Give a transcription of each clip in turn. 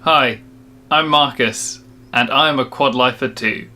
Hi, I'm Marcus, and I'm a quad lifer too.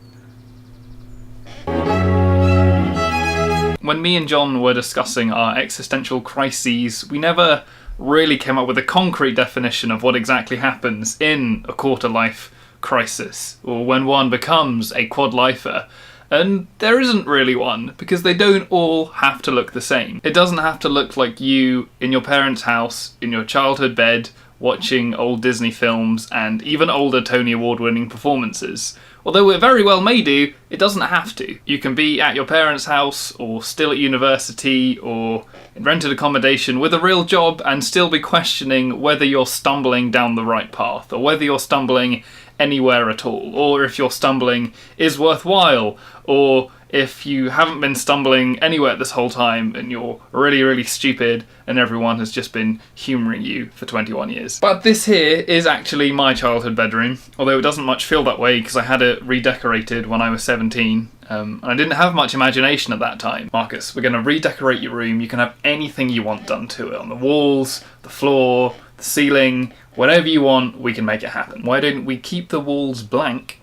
When me and John were discussing our existential crises, we never really came up with a concrete definition of what exactly happens in a quarter life crisis, or when one becomes a quad lifer. And there isn't really one, because they don't all have to look the same. It doesn't have to look like you in your parents' house, in your childhood bed, watching old Disney films and even older Tony Award-winning performances. Although it very well may do, it doesn't have to. You can be at your parents' house, or still at university, or in rented accommodation with a real job and still be questioning whether you're stumbling down the right path, or whether you're stumbling anywhere at all, or if your stumbling is worthwhile, or if you haven't been stumbling anywhere this whole time and you're really, really stupid and everyone has just been humouring you for 21 years. But this here is actually my childhood bedroom, although it doesn't much feel that way because I had it redecorated when I was 17. And I didn't have much imagination at that time. Marcus, we're going to redecorate your room. You can have anything you want done to it. On the walls, the floor, the ceiling, whatever you want, we can make it happen. Why don't we keep the walls blank,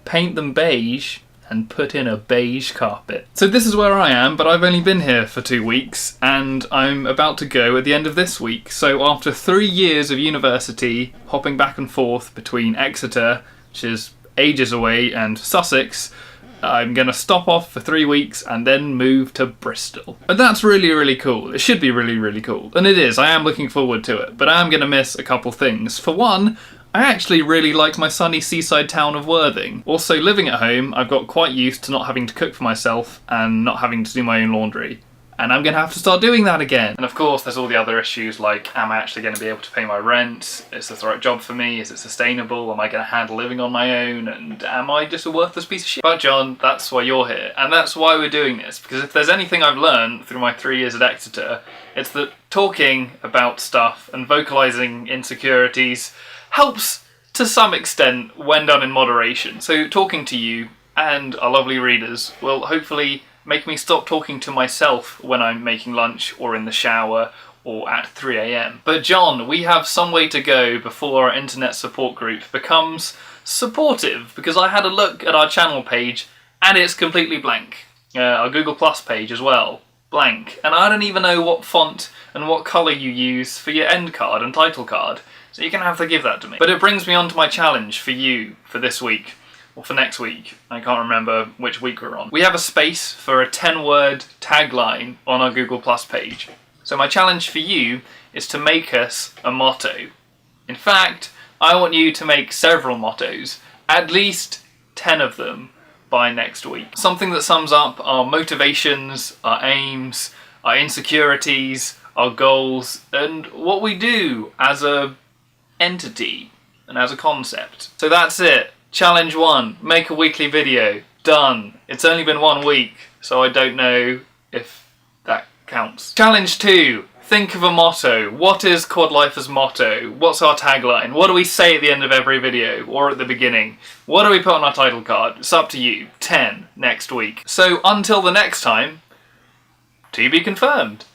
paint them beige, and put in a beige carpet. So this is where I am, but I've only been here for 2 weeks, and I'm about to go at the end of this week. So after 3 years of university, hopping back and forth between Exeter, which is ages away, and Sussex, I'm gonna stop off for 3 weeks and then move to Bristol. And that's really, really cool. It should be really, really cool. And it is, I am looking forward to it, but I am gonna miss a couple things. For one, I actually really like my sunny seaside town of Worthing. Also, living at home, I've got quite used to not having to cook for myself and not having to do my own laundry. And I'm gonna have to start doing that again. And of course, there's all the other issues like, am I actually gonna be able to pay my rent? Is this the right job for me? Is it sustainable? Am I gonna handle living on my own? And am I just a worthless piece of shit? But John, that's why you're here. And that's why we're doing this. Because if there's anything I've learned through my 3 years at Exeter, it's that talking about stuff and vocalising insecurities helps to some extent when done in moderation. So talking to you and our lovely readers will hopefully make me stop talking to myself when I'm making lunch or in the shower or at 3 AM. But John, we have some way to go before our internet support group becomes supportive, because I had a look at our channel page and it's completely blank. Our Google Plus page as well, blank. And I don't even know what font and what colour you use for your end card and title card. So you're going to have to give that to me. But it brings me on to my challenge for you for this week, or for next week. I can't remember which week we're on. We have a space for a 10-word tagline on our Google Plus page. So my challenge for you is to make us a motto. In fact, I want you to make several mottos, at least 10 of them, by next week. Something that sums up our motivations, our aims, our insecurities, our goals, and what we do as a entity and as a concept. So that's it. Challenge 1, make a weekly video. Done. It's only been 1 week, so I don't know if that counts. Challenge 2, think of a motto. What is Quad Lifer's motto? What's our tagline? What do we say at the end of every video, or at the beginning? What do we put on our title card? It's up to you. 10 next week. So until the next time, to be confirmed.